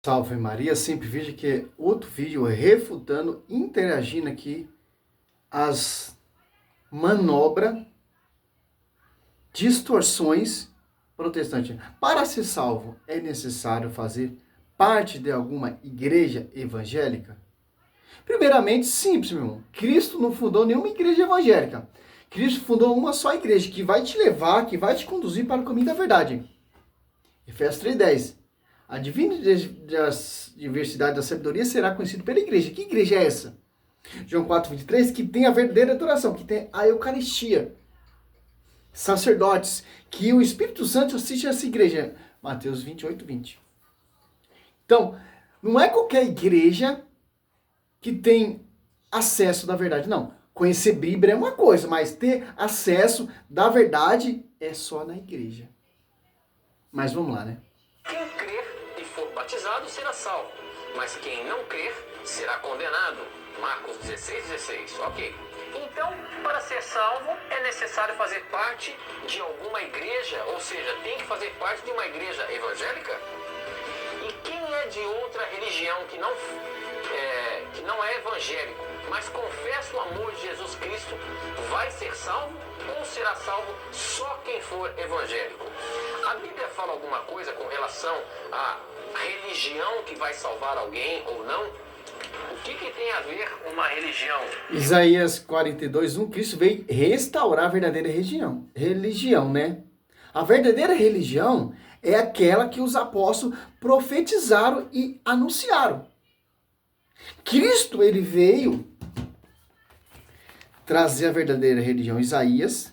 Salve Maria, sempre veja que é outro vídeo refutando, interagindo aqui as manobras, distorções protestantes. Para ser salvo, é necessário fazer parte de alguma igreja evangélica? Primeiramente, simples, meu irmão. Cristo não fundou nenhuma igreja evangélica. Cristo fundou uma só igreja que vai te levar, que vai te conduzir para o caminho da verdade. Efésios 3:10. A divina diversidade da sabedoria será conhecida pela igreja. Que igreja é essa? João 4:23, que tem a verdadeira adoração, que tem a Eucaristia. Sacerdotes, que o Espírito Santo assiste a essa igreja. Mateus 28:20. Então, não é qualquer igreja que tem acesso da verdade. Não. Conhecer Bíblia é uma coisa, mas ter acesso da verdade é só na igreja. Mas vamos lá, né? Quem crer e for batizado será salvo, mas quem não crer será condenado. Marcos 16:16. Ok. Então, para ser salvo, é necessário fazer parte de alguma igreja, ou seja, tem que fazer parte de uma igreja evangélica? E quem é de outra religião que não é evangélico, mas confessa o amor de Jesus Cristo, vai ser salvo ou será salvo só quem for evangélico? A Bíblia fala alguma coisa com relação à religião que vai salvar alguém ou não? O que tem a ver uma religião? Isaías 42:1, Cristo veio restaurar a verdadeira religião, né? A verdadeira religião é aquela que os apóstolos profetizaram e anunciaram. Cristo, ele veio trazer a verdadeira religião. Isaías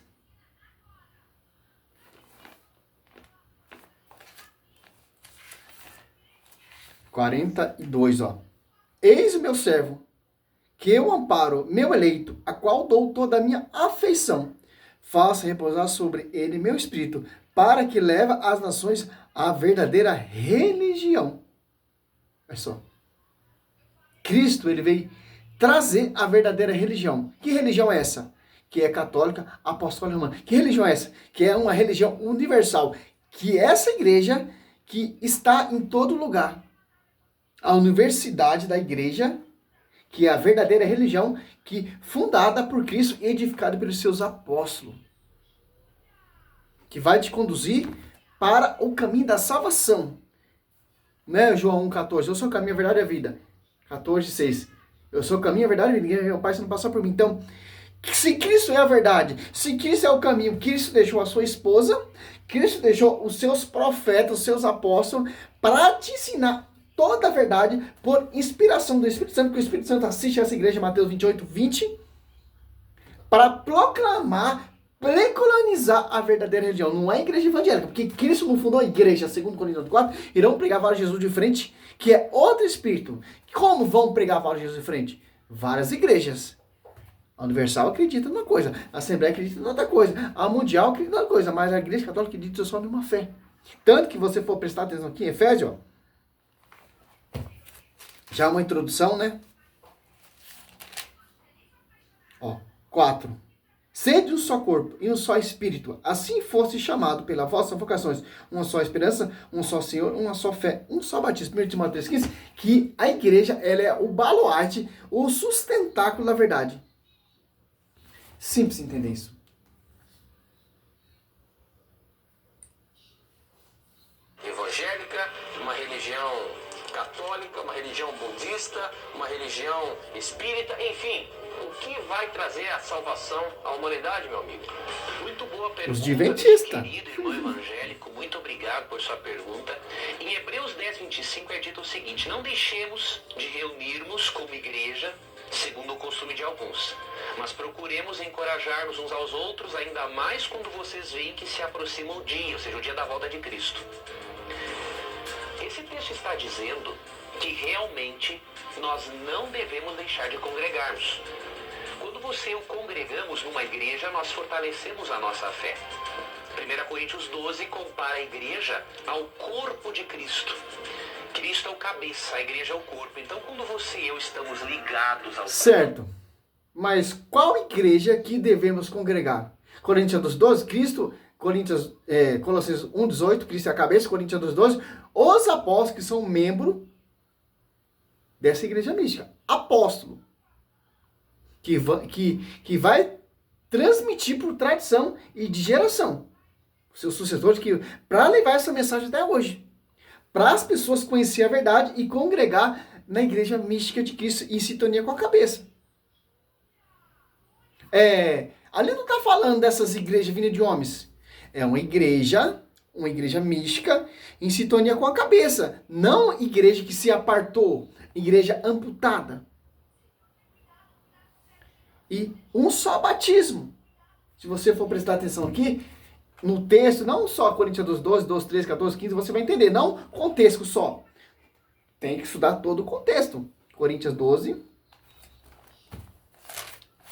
42, ó. Eis o meu servo, que eu amparo, meu eleito, a qual dou toda a minha afeição. Faça repousar sobre ele meu espírito, para que leve as nações à verdadeira religião. Olha só. Cristo, ele veio trazer a verdadeira religião. Que religião é essa? Que é católica, apostólica romana. Que religião é essa? Que é uma religião universal. Que essa igreja que está em todo lugar. A universidade da igreja, que é a verdadeira religião, que fundada por Cristo, edificada pelos seus apóstolos. Que vai te conduzir para o caminho da salvação. Né, João 1,14? Eu sou o caminho, a verdade e a vida. 14:6. Eu sou o caminho, a verdade e a vida. Meu Pai, se não passar por mim. Então, se Cristo é a verdade, se Cristo é o caminho, Cristo deixou a sua esposa, Cristo deixou os seus profetas, os seus apóstolos, para te ensinar toda a verdade por inspiração do Espírito Santo, que o Espírito Santo assiste a essa igreja, Mateus 28:20, para proclamar, precolonizar a verdadeira religião. Não é a igreja evangélica, porque Cristo não fundou a igreja, segundo Coríntios 4, irão pregar vários Jesus de frente, que é outro espírito. Como vão pregar vários Jesus de frente? Várias igrejas. A Universal acredita numa coisa, a Assembleia acredita em outra coisa, a Mundial acredita em outra coisa, mas a Igreja Católica acredita só numa fé. Tanto que você for prestar atenção aqui em Efésios, ó, já uma introdução, né? Ó, 4. Sede um só corpo e um só espírito, assim fosse chamado pela vossas vocações, uma só esperança, um só Senhor, uma só fé, um só batismo. 1 Timóteo 3,15, que a igreja, ela é o baluarte, o sustentáculo da verdade. Simples entender isso. Evangélica, uma religião católica, uma religião budista, uma religião espírita, enfim, o que vai trazer a salvação à humanidade, meu amigo? Muito boa pergunta. Os adventistas. Querido irmão evangélico, muito obrigado por sua pergunta. Em Hebreus 10:25 é dito o seguinte: não deixemos de reunirmos como igreja, segundo o costume de alguns, mas procuremos encorajar-nos uns aos outros, ainda mais quando vocês veem que se aproxima o dia, ou seja, o dia da volta de Cristo. Esse texto está dizendo que realmente nós não devemos deixar de congregarmos. Quando você e eu congregamos numa igreja, nós fortalecemos a nossa fé. 1 Coríntios 12 compara a igreja ao corpo de Cristo. Cristo é o cabeça, a igreja é o corpo. Então, quando você e eu estamos ligados ao certo. Mas qual igreja que devemos congregar? Coríntios 12, Cristo, Colossenses 1:18, Cristo é a cabeça, Coríntios 12, os apóstolos que são membros dessa igreja mística. Apóstolo. Que vai transmitir por tradição e de geração. Seus sucessores, para levar essa mensagem até hoje. Para as pessoas conhecer a verdade e congregar na igreja mística de Cristo em sintonia com a cabeça. Ali não está falando dessas igrejas vindas de homens. É uma igreja mística em sintonia com a cabeça. Não igreja que se apartou, igreja amputada. E um só batismo. Se você for prestar atenção aqui, no texto, não só Coríntios 12, 13, 14, 15, você vai entender. Não contexto só. Tem que estudar todo o contexto. Coríntios 12.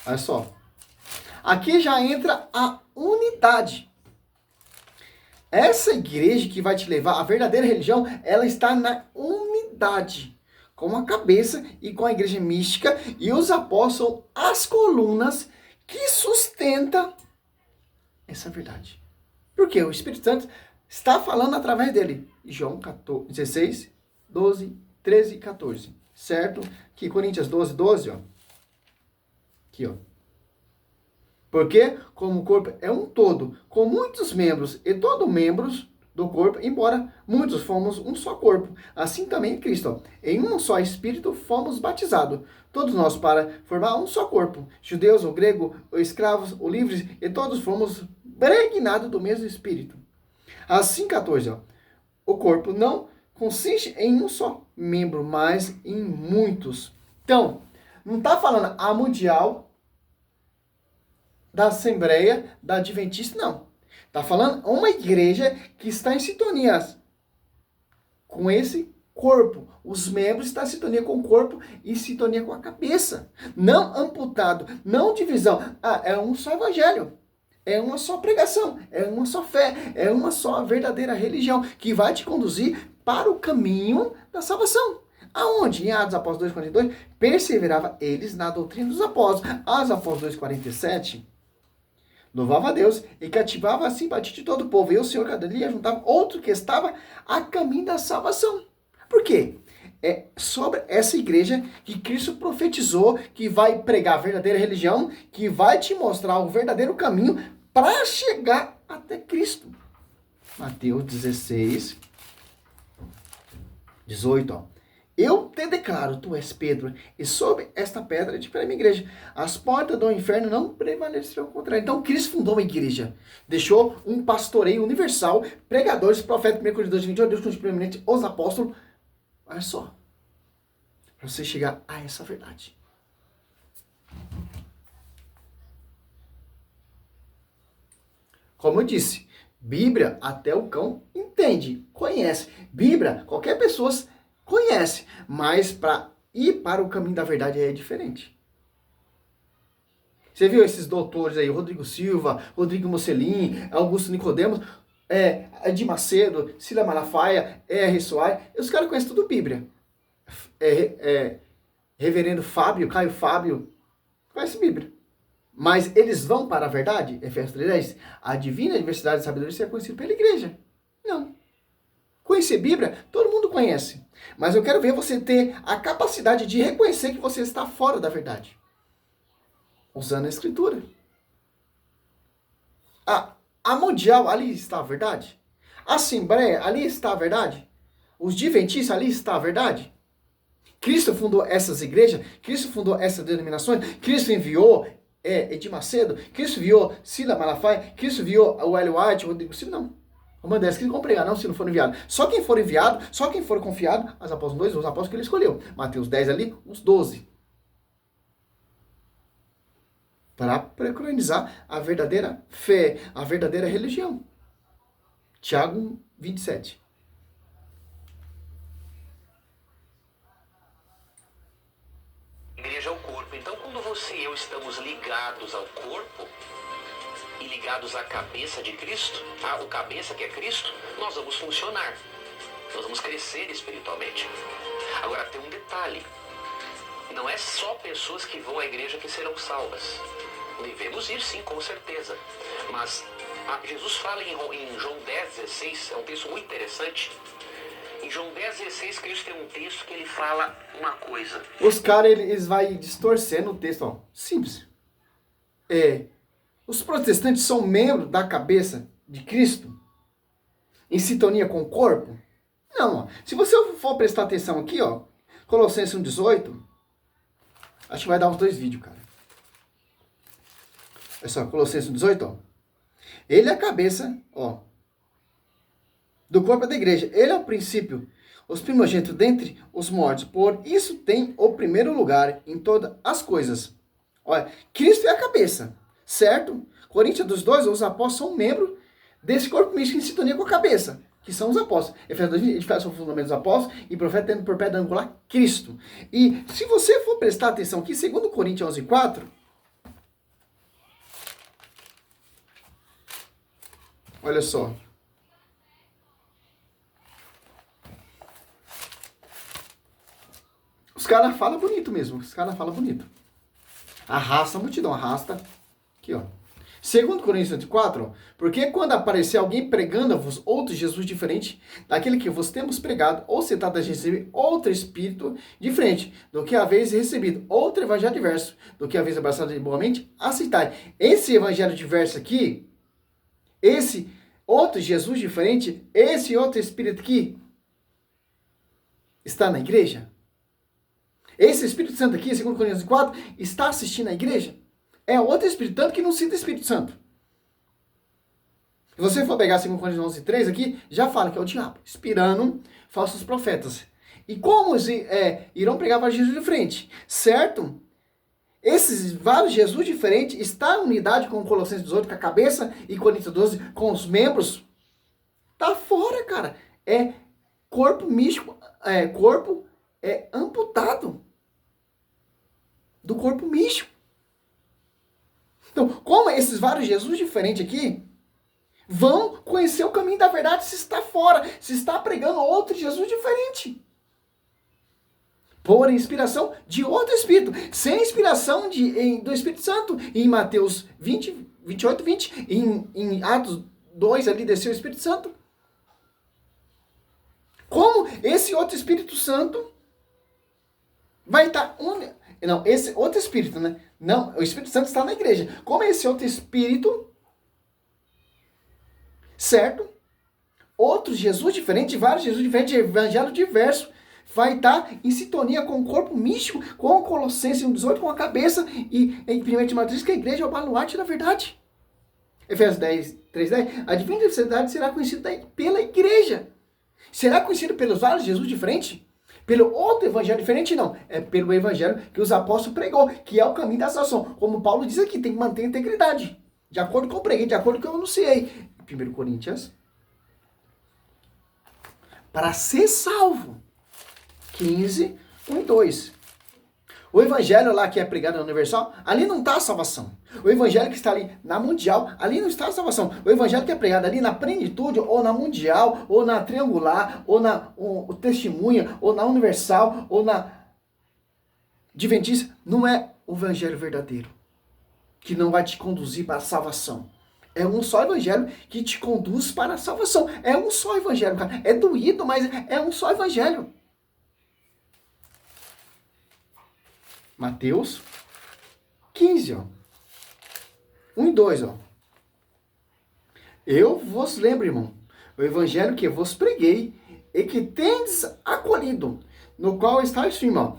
Olha só. Aqui já entra a unidade. Essa igreja que vai te levar à verdadeira religião, ela está na unidade. Com a cabeça e com a igreja mística, e os apóstolos, as colunas que sustenta essa verdade. Porque o Espírito Santo está falando através dele. João 16, 12, 13 e 14. Certo? Aqui, Coríntios 12, 12, ó. Aqui, ó. Porque, como o corpo é um todo, com muitos membros, e todos membros do corpo, embora muitos fomos um só corpo. Assim também em Cristo. Ó. Em um só Espírito fomos batizados. Todos nós para formar um só corpo. Judeus, ou grego, ou escravos, ou livres, e todos fomos impregnados do mesmo Espírito. Assim, 14. Ó. O corpo não consiste em um só membro, mas em muitos. Então, não está falando a mundial da Assembleia da Adventista, não. Está falando uma igreja que está em sintonia com esse corpo. Os membros estão em sintonia com o corpo e em sintonia com a cabeça. Não amputado, não divisão. É um só evangelho. É uma só pregação. É uma só fé. É uma só verdadeira religião que vai te conduzir para o caminho da salvação. Aonde? Em Atos Apóstolos 2,42, perseverava eles na doutrina dos apóstolos. Atos Apóstolos 2,47... louvava a Deus e cativava a simpatia de todo o povo. E o Senhor cada dia juntava outro que estava a caminho da salvação. Por quê? É sobre essa igreja que Cristo profetizou, que vai pregar a verdadeira religião, que vai te mostrar o verdadeiro caminho para chegar até Cristo. Mateus 16, 18, ó. Eu te declaro, tu és Pedro, e sobre esta pedra edificarei minha igreja. As portas do inferno não prevalecerão contra ela. Então, Cristo fundou uma igreja. Deixou um pastoreio universal, pregadores, profetas, 1 Coríntios 2:28, Deus constituiu primeiramente os apóstolos. Olha só. Para você chegar a essa verdade. Como eu disse, Bíblia, até o cão entende, conhece. Bíblia, qualquer pessoa conhece, mas para ir para o caminho da verdade é diferente. Você viu esses doutores aí, Rodrigo Silva, Rodrigo Mocelin, Augusto Nicodemos, Edir Macedo, Cília Malafaia, R. Soares, os caras conhecem tudo Bíblia. Reverendo Fábio, Caio Fábio, conhece Bíblia. Mas eles vão para a verdade? Efésios 3:10, a divina diversidade de sabedoria é conhecida pela igreja. Não. Conhecer Bíblia, todo mundo conhece. Mas eu quero ver você ter a capacidade de reconhecer que você está fora da verdade. Usando a Escritura. A mundial, ali está a verdade. A Assembleia, ali está a verdade. Os adventistas, ali está a verdade. Cristo fundou essas igrejas. Cristo fundou essas denominações. Cristo enviou Edir Macedo. Cristo enviou Cília Malafaia. Cristo enviou o Ellen White, o Rodrigo Silva. Não. Romano 10, que não pregar, não, se não for enviado. Só quem for enviado, só quem for confiado, as apóstolos 2, os apóstolos que ele escolheu. Mateus 10 ali, os 12. Para preconizar a verdadeira fé, a verdadeira religião. Tiago 27. Igreja é o corpo. Então, quando você e eu estamos ligados ao corpo, e ligados à cabeça de Cristo, o cabeça que é Cristo, nós vamos funcionar. Nós vamos crescer espiritualmente. Agora, tem um detalhe. Não é só pessoas que vão à igreja que serão salvas. Devemos ir, sim, com certeza. Mas Jesus fala em João 10:16, é um texto muito interessante. Em João 10,16, Cristo tem um texto que ele fala uma coisa. Os caras, eles vão distorcendo o texto, ó. Simples. Os protestantes são membros da cabeça de Cristo? Em sintonia com o corpo? Não, ó. Se você for prestar atenção aqui, ó. Colossenses 1,18. Acho que vai dar uns 2 vídeos, cara. Olha só, Colossenses 1,18, ó. Ele é a cabeça, ó, do corpo da igreja. Ele é o princípio, os primogênitos dentre os mortos. Por isso tem o primeiro lugar em todas as coisas. Olha, Cristo é a cabeça, certo? Coríntios 2, os apóstolos são membros desse corpo místico em sintonia com a cabeça, que são os apóstolos. Efésios 2, edificação o fundamento dos apóstolos e profeta tendo por pedra angular Cristo. E se você for prestar atenção aqui, 2 Coríntios 11,4, olha só. Os caras falam bonito mesmo. Os caras falam bonito. Arrasta a multidão. Arrasta. Aqui, ó. 2 Coríntios 4, ó. Porque quando aparecer alguém pregando-vos outro Jesus diferente daquele que vos temos pregado, ou se trata de receber outro Espírito diferente do que haveis recebido, outro evangelho diverso do que haveis abraçado igualmente, aceitai. Esse evangelho diverso aqui, esse outro Jesus diferente, esse outro Espírito aqui, está na igreja? Esse Espírito Santo aqui, 2 Coríntios 4, está assistindo à igreja? É outro Espírito, tanto que não cita Espírito Santo. Se você for pegar 2 Coríntios 11,3 aqui, já fala que é o diabo, inspirando falsos profetas. E como irão pregar para Jesus de frente, certo? Esses vários Jesus diferentes está em unidade com Colossenses 18, com a cabeça, e Coríntios 12, com os membros. Tá fora, cara. É corpo místico, corpo amputado do corpo místico. Então, como esses vários Jesus diferentes aqui vão conhecer o caminho da verdade se está fora, se está pregando outro Jesus diferente? Por inspiração de outro Espírito, sem inspiração do Espírito Santo. Em Mateus 28, 20, em Atos 2, ali desceu o Espírito Santo. Como esse outro Espírito Santo vai estar... Não, esse outro Espírito, né? Não, o Espírito Santo está na igreja. Como esse outro Espírito, certo? Outros Jesus diferentes, vários Jesus diferentes, evangelho diverso, vai estar em sintonia com o corpo místico, com o Colossenses 1,18, com a cabeça, e em 1 Timóteo que a igreja é o baluarte da verdade. Efésios 3:10, a divina verdade será conhecida pela igreja. Será conhecido pelos vários Jesus diferentes? Pelo outro evangelho diferente? Não. É pelo evangelho que os apóstolos pregou, que é o caminho da salvação. Como Paulo diz aqui, tem que manter a integridade. De acordo com o que eu preguei, de acordo com o que eu anunciei. 1 Coríntios. Para ser salvo. 15, 1 e 2. O evangelho lá que é pregado na Universal, ali não está a salvação. O evangelho que está ali na Mundial, ali não está a salvação. O evangelho que é pregado ali na Plenitude, ou na Mundial, ou na Triangular, ou na Testemunha, ou na Universal, ou na Adventista, não é o evangelho verdadeiro, que não vai te conduzir para a salvação. É um só evangelho que te conduz para a salvação. É um só evangelho, cara. É doído, mas é um só evangelho. Mateus 15, ó. 1 e 2, ó. Eu vos lembro, irmão, o evangelho que vos preguei e que tendes acolhido, no qual estáis firme, ó.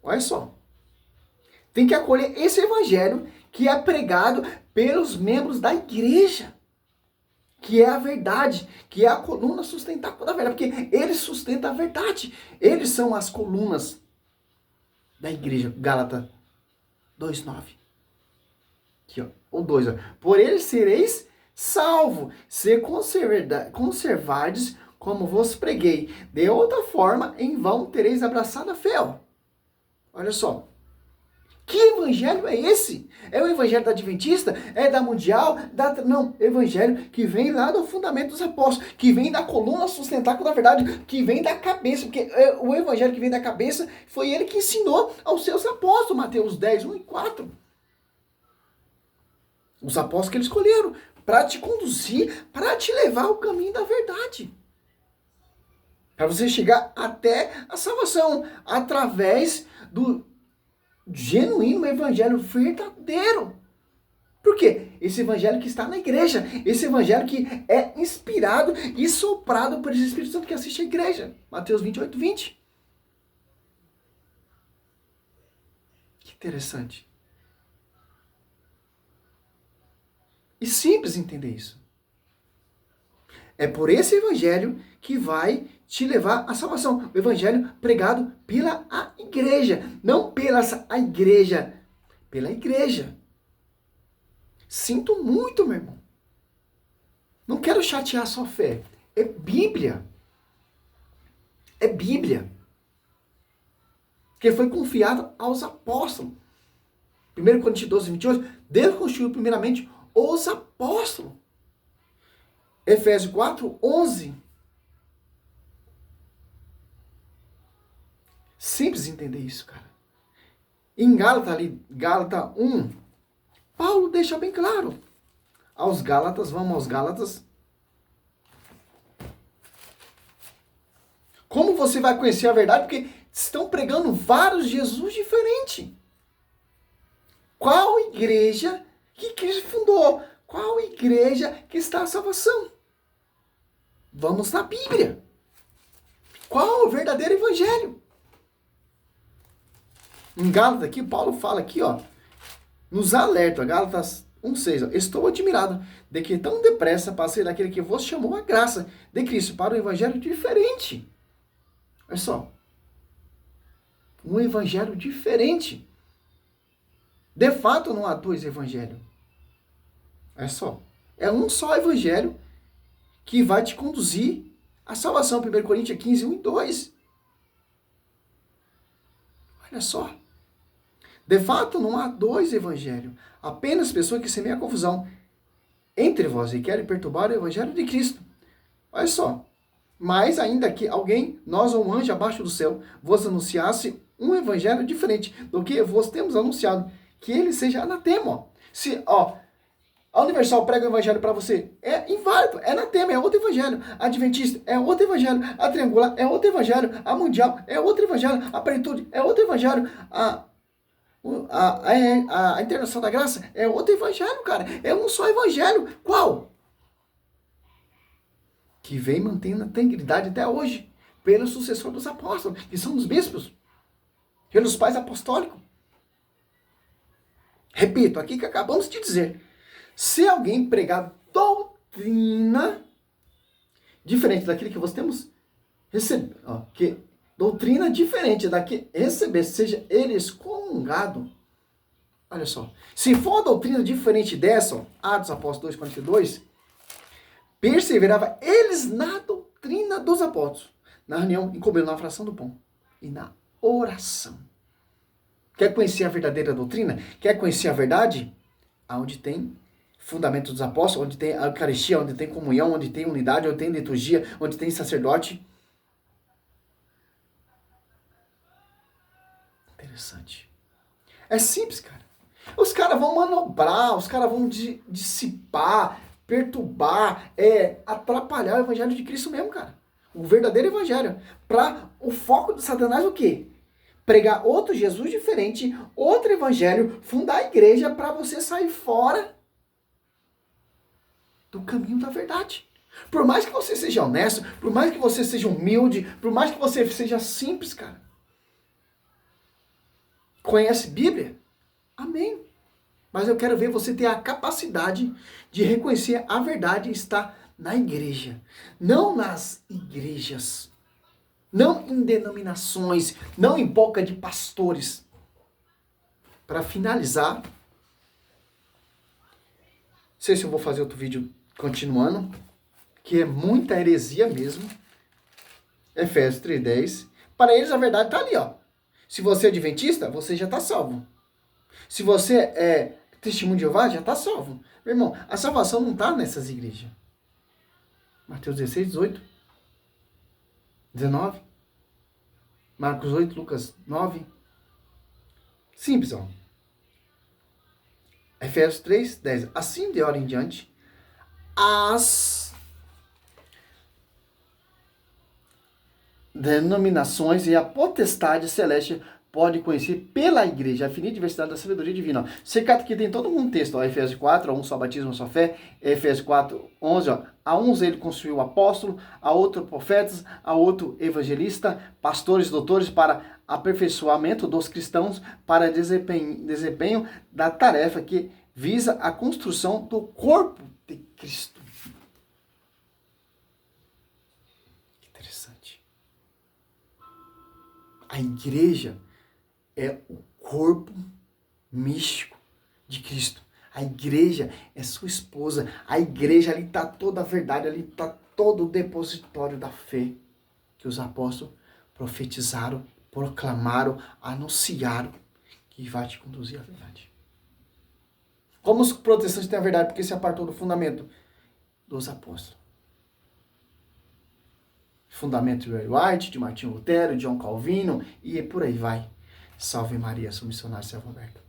Olha só. Tem que acolher esse evangelho que é pregado pelos membros da igreja, que é a verdade, que é a coluna sustentável da verdade, porque eles sustentam a verdade. Eles são as colunas da igreja. Gálatas 2:9. Aqui, ó. O 2, ó. Por eles sereis salvo, se conservardes como vos preguei. De outra forma, em vão tereis abraçado a fé. Ó. Olha só. Que evangelho é esse? É o evangelho da Adventista? É da Mundial? Não, evangelho que vem lá do fundamento dos apóstolos, que vem da coluna sustentável da verdade, que vem da cabeça, porque o evangelho que vem da cabeça foi ele que ensinou aos seus apóstolos, Mateus 10, 1 e 4. Os apóstolos que eles escolheram para te conduzir, para te levar ao caminho da verdade. Para você chegar até a salvação através do genuíno evangelho verdadeiro. Por quê? Esse evangelho que está na igreja, esse evangelho que é inspirado e soprado por esse Espírito Santo que assiste a igreja. Mateus 28, 20. Que interessante. E simples entender isso. É por esse evangelho que vai te levar à salvação. O evangelho pregado pela a igreja. Não pela a igreja, pela igreja. Sinto muito, meu irmão. Não quero chatear a sua fé. É Bíblia. É Bíblia. Que foi confiada aos apóstolos. 1 Coríntios 12, 28. Deus constituiu primeiramente os apóstolos. Efésios 4, 11. Simples entender isso, cara. Em Gálatas 1, Paulo deixa bem claro. Vamos aos Gálatas. Como você vai conhecer a verdade? Porque estão pregando vários Jesus diferentes. Qual igreja que Cristo fundou? Qual igreja que está a salvação? Vamos na Bíblia. Qual o verdadeiro evangelho? Em Gálatas aqui, Paulo fala aqui, ó, nos alerta, Gálatas 1,6, estou admirado de que tão depressa passei daquele que vos chamou a graça de Cristo para um evangelho diferente. Olha só. Um evangelho diferente. De fato, não há dois evangelhos. Olha só. É um só evangelho que vai te conduzir à salvação. 1 Coríntios 15, 1 e 2. Olha só. De fato, não há dois evangelhos. Apenas pessoas que semeiam a confusão entre vós e querem perturbar o evangelho de Cristo. Olha só. Mas ainda que alguém, nós ou um anjo abaixo do céu, vos anunciasse um evangelho diferente do que vos temos anunciado, que ele seja anatema. Ó. Se, ó, a Universal prega o evangelho para você, é inválido, é anatema, é outro evangelho. A Adventista é outro evangelho. A Triangular é outro evangelho. A Mundial é outro evangelho. A Plenitude é outro evangelho. A Internação da Graça é outro evangelho, cara. É um só evangelho. Qual? Que vem mantendo a integridade até hoje, pelo sucessor dos apóstolos, que são os bispos, pelos pais apostólicos. Repito, aqui que acabamos de dizer, se alguém pregar doutrina diferente daquilo que você temos recebido, que doutrina diferente da que receber, seja ele excomungado. Olha só, se for a doutrina diferente dessa, Atos Apóstolos 2:42, perseverava eles na doutrina dos apóstolos, na reunião, em comer, na fração do pão e na oração. Quer conhecer a verdadeira doutrina? Quer conhecer a verdade? Onde tem fundamento dos apóstolos, onde tem a Eucaristia, onde tem comunhão, onde tem unidade, onde tem liturgia, onde tem sacerdote. Interessante. É simples, cara. Os caras vão manobrar, os caras vão dissipar, perturbar, atrapalhar o evangelho de Cristo mesmo, cara. O verdadeiro evangelho. Para o foco de Satanás o quê? Pregar outro Jesus diferente, outro evangelho, fundar a igreja para você sair fora do caminho da verdade. Por mais que você seja honesto, por mais que você seja humilde, por mais que você seja simples, cara. Conhece Bíblia? Amém. Mas eu quero ver você ter a capacidade de reconhecer a verdade está na igreja, não nas igrejas, não em denominações, não em boca de pastores. Para finalizar, não sei se eu vou fazer outro vídeo continuando, que é muita heresia mesmo. Efésios 3:10. Para eles a verdade está ali, ó. Se você é adventista, você já está salvo. Se você é testemunho de Jeová, já está salvo. Meu irmão, a salvação não está nessas igrejas. Mateus 16, 18, 19, Marcos 8, Lucas 9. Simples, ó. Efésios 3, 10. Assim de hora em diante, as denominações e a potestade celeste pode conhecer pela igreja, a infinita diversidade da sabedoria divina. Secado aqui tem todo um texto, ó, Efésios 4, a um só batismo, uma só fé, Efésios 4, 11, ó, a uns ele construiu apóstolo, a outro profetas, a outro evangelista, pastores, doutores, para aperfeiçoamento dos cristãos, para desempenho da tarefa que visa a construção do corpo de Cristo. Interessante. A igreja é o corpo místico de Cristo. A igreja é sua esposa. A igreja, ali está toda a verdade, ali está todo o depositório da fé que os apóstolos profetizaram, proclamaram, anunciaram que vai te conduzir à verdade. Como os protestantes têm a verdade? Porque se apartou do fundamento dos apóstolos. Fundamento de Ray White, de Martinho Lutero, de John Calvino e por aí vai. Salve Maria, sou missionário servo aberto.